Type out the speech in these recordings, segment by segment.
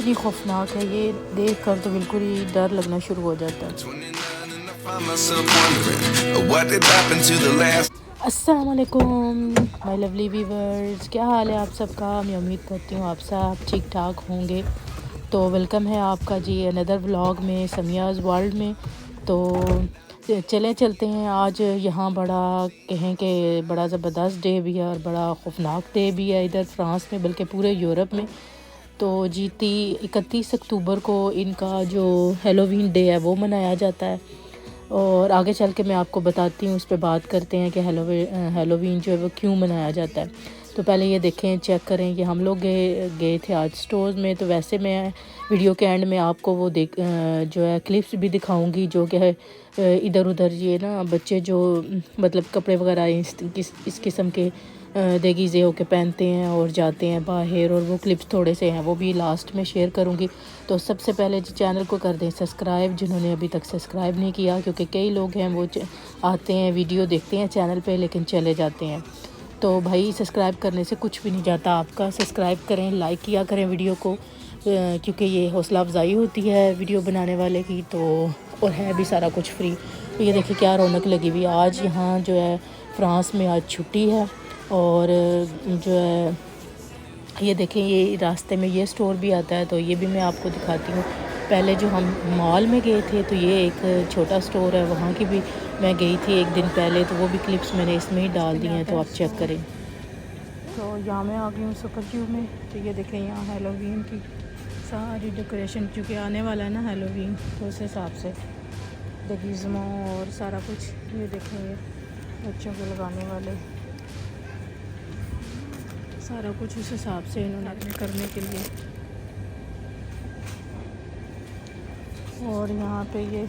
इतनी खौफनाक है, ये देख कर तो बिल्कुल ही डर लगना शुरू हो जाता है। अस्सलाम वालेकुम माय लवली व्यूवर्स, क्या हाल है आप सबका। मैं उम्मीद करती हूँ आप सब ठीक ठाक होंगे। तो वेलकम है आपका जी अनदर व्लॉग में, समियाज़ वर्ल्ड में। तो चलते हैं। आज यहाँ बड़ा कहें कि बड़ा ज़बरदस्त डे भी है और बड़ा खौफनाक डे भी है इधर फ्रांस में, बल्कि पूरे यूरोप में। तो जी 31 अक्टूबर को इनका जो हेलोवीन डे है वो मनाया जाता है, और आगे चल के मैं आपको बताती हूँ, उस पर बात करते हैं कि हेलोवीन जो है वो क्यों मनाया जाता है। तो पहले ये देखें, चेक करें कि हम लोग गए थे आज स्टोर्स में। तो वैसे मैं वीडियो के एंड में आपको वो जो है क्लिप्स भी दिखाऊंगी, जो कि है इधर उधर ये ना बच्चे जो मतलब कपड़े वगैरह इस किस्म के देगीज़े होके पहनते हैं और जाते हैं बाहर, और वो क्लिप्स थोड़े से हैं वो भी लास्ट में शेयर करूँगी। तो सबसे पहले चैनल को कर दें सब्सक्राइब, जिन्होंने अभी तक सब्सक्राइब नहीं किया, क्योंकि कई लोग हैं वो आते हैं वीडियो देखते हैं चैनल पे लेकिन चले जाते हैं। तो भाई सब्सक्राइब करने से कुछ भी नहीं जाता आपका, सब्सक्राइब करें, लाइक किया करें वीडियो को, क्योंकि ये हौसला अफजाई होती है वीडियो बनाने वाले की। तो और है भी सारा कुछ फ्री। तो ये देखिए क्या रौनक लगी हुई। आज यहाँ जो है फ्रांस में आज छुट्टी है, और जो है ये देखें ये रास्ते में ये स्टोर भी आता है, तो ये भी मैं आपको दिखाती हूँ। पहले जो हम मॉल में गए थे तो ये एक छोटा स्टोर है, वहाँ की भी मैं गई थी एक दिन पहले, तो वो भी क्लिप्स मैंने इसमें ही डाल दी हैं, तो आप चेक करें। तो यहाँ मैं आ गई हूँ सुपर क्यू में। तो ये देखें यहाँ हेलोवीन की सारी डेकोरेशन, क्योंकि आने वाला है ना हेलोवीन, तो उस हिसाब से डेगिज़मो और सारा कुछ ये देखें, ये बच्चों को लगाने वाले सारा कुछ उस हिसाब से इन्होंने करने के लिए। और यहाँ पे ये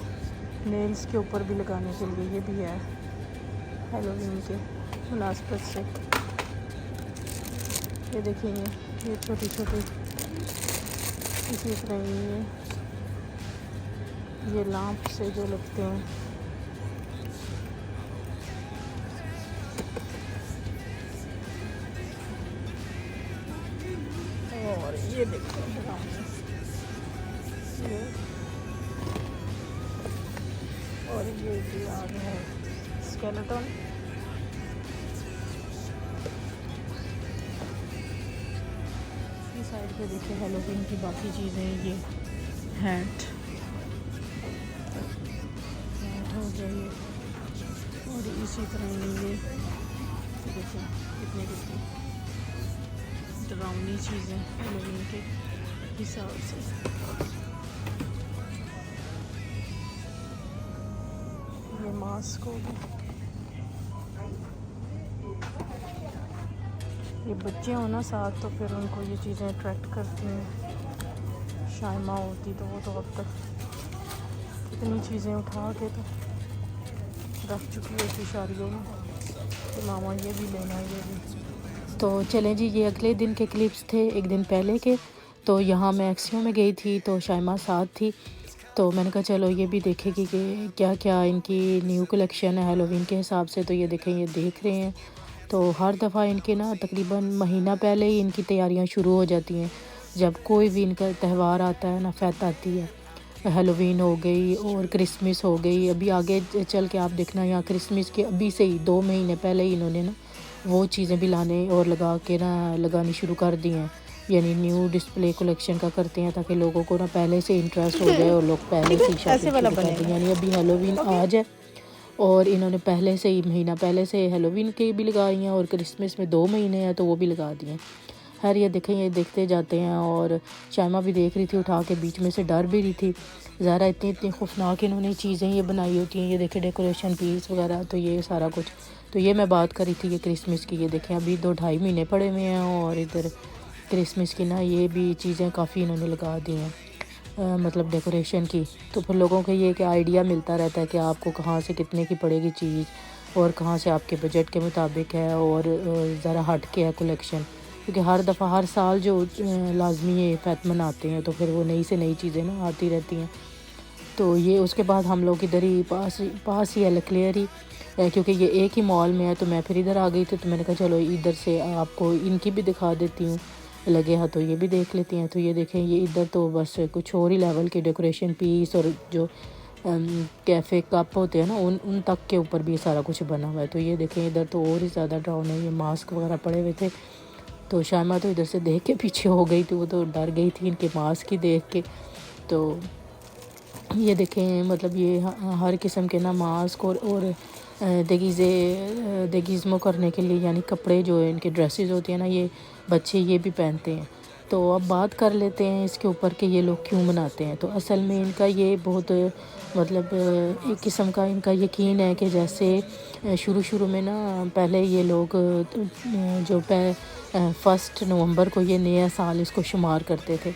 नेल्स के ऊपर भी लगाने के लिए ये भी है हेलोवीन के मुनासबत से। ये देखिए ये छोटी छोटी इसी तरह ये लैंप से जो लगते हैं। और ये देखो और ये भी आ गया है स्केलेटन। इस साइड पे देखिए हेलोवीन की बाकी चीज़ें, ये हैट हो गया ये, और इसी तरह ये देखिए कितनी कितनी डरावनी चीज़ें हेलोवीन के हिसाब से। ये मास्क हो गया। ये बच्चे हो ना साथ, तो फिर उनको ये चीज़ें अट्रैक्ट करती हैं। शाइमा होती तो वो तो अब तक इतनी चीज़ें उठा के तो रख चुकी होती शादियों में, तो मामा ये भी लेना ये भी। तो चलें जी, ये अगले दिन के क्लिप्स थे, एक दिन पहले के। तो यहाँ मैं एक्सियो में गई थी, तो शाइमा साथ थी, तो मैंने कहा चलो ये भी देखेगी कि क्या क्या इनकी न्यू कलेक्शन है हेलोवीन के हिसाब से। तो ये देखें, ये देख रहे हैं। तो हर दफ़ा इनके ना तकरीबन महीना पहले ही इनकी तैयारियां शुरू हो जाती हैं। जब कोई भी इनका त्यौहार आता है ना, फ़ैत आती है, हेलोवीन हो गई और क्रिसमस हो गई, अभी आगे चल के आप देखना यहाँ क्रिसमस के अभी से ही 2 महीने पहले ही इन्होंने ना वो चीज़ें भी लाने और लगा के ना लगानी शुरू कर दी हैं। यानी न्यू डिस्प्ले कलेक्शन का करते हैं, ताकि लोगों को ना पहले से इंटरेस्ट हो जाए और लोग पहले से ही शॉपिंग शुरू कर दें। यानी अभी हेलोवीन आज है और इन्होंने पहले से ही महीना पहले से हेलोवीन के भी लगाई हैं, और क्रिसमस में 2 महीने हैं तो वो भी लगा दिए हैं। खैर ये देखें, ये देखते जाते हैं। और शाइमा भी देख रही थी उठा के, बीच में से डर भी रही थी ज़रा, इतनी इतनी खौफनाक इन्होंने चीज़ें ये बनाई होती हैं। ये देखें डेकोरेशन पीस वगैरह, तो ये सारा कुछ। तो ये मैं बात करी थी ये क्रिसमस की। ये देखें अभी 2-2.5 महीने पड़े हुए हैं, और इधर क्रिसमस की ना ये भी चीज़ें काफ़ी इन्होंने लगा दी हैं, मतलब डेकोरेशन की। तो फिर लोगों को ये कि आइडिया मिलता रहता है कि आपको कहाँ से कितने की पड़ेगी चीज़, और कहाँ से आपके बजट के मुताबिक है, और ज़रा हट के है कलेक्शन। क्योंकि हर दफ़ा हर साल जो लाजमी ये फ़ैत मनाते हैं, तो फिर वो नई से नई चीज़ें ना आती रहती हैं। तो ये उसके बाद हम लोग इधर ही पास ही है लेक्लेयर ही, क्योंकि ये एक ही मॉल में है। तो मैं फिर इधर आ गई थी, तो मैंने कहा चलो इधर से आपको इनकी भी दिखा देती हूँ लगे हैं तो ये भी देख लेते हैं। तो ये देखें, ये इधर तो बस कुछ और ही लेवल के डेकोरेशन पीस और जो कैफ़े कप होते हैं ना, उन तक के ऊपर भी सारा कुछ बना हुआ है। तो ये देखें, इधर तो और ही ज़्यादा डाउन है, ये मास्क वगैरह पड़े हुए थे। तो शायमा तो इधर से देख के पीछे हो गई थी, वो तो डर गई थी इनके मास्क ही देख के। तो ये देखें, मतलब ये हर किस्म के ना मास्क और देगीज़मो करने के लिए, यानी कपड़े जो इनके ड्रेसेस होती हैं ना, ये बच्चे ये भी पहनते हैं। तो अब बात कर लेते हैं इसके ऊपर कि ये लोग क्यों मनाते हैं। तो असल में इनका ये बहुत मतलब एक किस्म का इनका यकीन है कि जैसे शुरू में ना पहले ये लोग जो 1 नवंबर को ये नया साल इसको शुमार करते थे।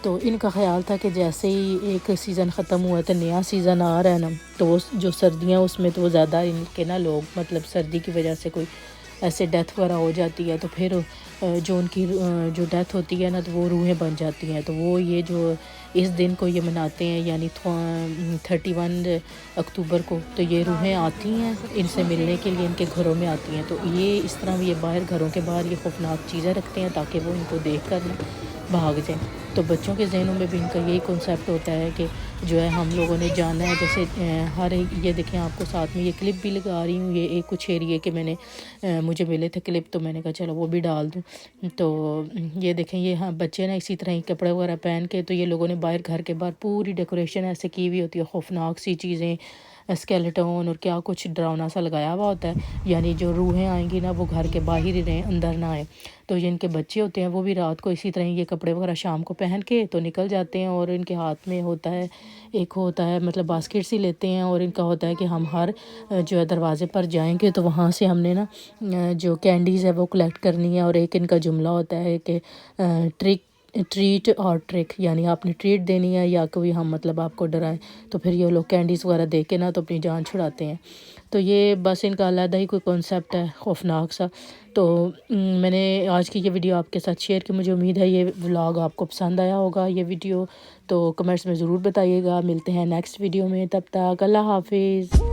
तो इनका ख़्याल था कि जैसे ही एक सीज़न ख़त्म हुआ है तो नया सीज़न आ रहा है ना, तो वो जो सर्दियाँ उसमें तो वो ज़्यादा इनके ना लोग, मतलब सर्दी की वजह से कोई ऐसे डेथ वगैरह हो जाती है तो फिर जो उनकी जो डेथ होती है ना, तो वो रूहें बन जाती हैं। तो वो ये जो इस दिन को ये मनाते हैं, यानी 31 अक्टूबर को, तो ये रूहें आती हैं इनसे मिलने के लिए, इनके घरों में आती हैं। तो ये इस तरह ये बाहर घरों के बाहर ये खौफनाक चीज़ें रखते हैं ताकि वो इनको देख कर ना भाग जाएँ। तो बच्चों के ज़हनों में भी इनका यही कॉन्सेप्ट होता है कि जो है हम लोगों ने जाना है। जैसे हर एक, ये देखें आपको साथ में ये क्लिप भी लगा रही हूँ, ये एक कुछ एरिए के मैंने मुझे मिले थे क्लिप, तो मैंने कहा चलो वो भी डाल दूँ। तो ये देखें, ये हाँ बच्चे ना इसी तरह ही कपड़े वगैरह पहन के, तो ये लोगों ने बाहर घर के बाहर पूरी डेकोरेशन ऐसे की हुई होती है, खौफनाक सी चीज़ें, स्केलेटन और क्या कुछ डरावना सा लगाया हुआ होता है, यानी जो रूहें आएंगी ना वो घर के बाहर ही रहें, अंदर ना आए। तो जिनके बच्चे होते हैं वो भी रात को इसी तरह ये कपड़े वगैरह शाम को पहन के तो निकल जाते हैं, और इनके हाथ में होता है, एक होता है मतलब बास्केट सी लेते हैं, और इनका होता है कि हम हर जो है दरवाज़े पर जाएंगे तो वहाँ से हमने ना जो कैंडीज़ है वो कलेक्ट करनी है। और एक इनका जुमला होता है कि ट्रीट और ट्रिक, यानी आपने ट्रीट देनी है या कोई हम मतलब आपको डराएं, तो फिर ये लोग कैंडीज़ वगैरह दे के ना तो अपनी जान छुड़ाते हैं। तो ये बस इनका अलग ही कोई कॉन्सेप्ट है खौफनाक सा। तो मैंने आज की ये वीडियो आपके साथ शेयर की, मुझे उम्मीद है ये व्लॉग आपको पसंद आया होगा ये वीडियो। तो कमेंट्स में ज़रूर बताइएगा। मिलते हैं नेक्स्ट वीडियो में, तब तक अल्लाह हाफिज़।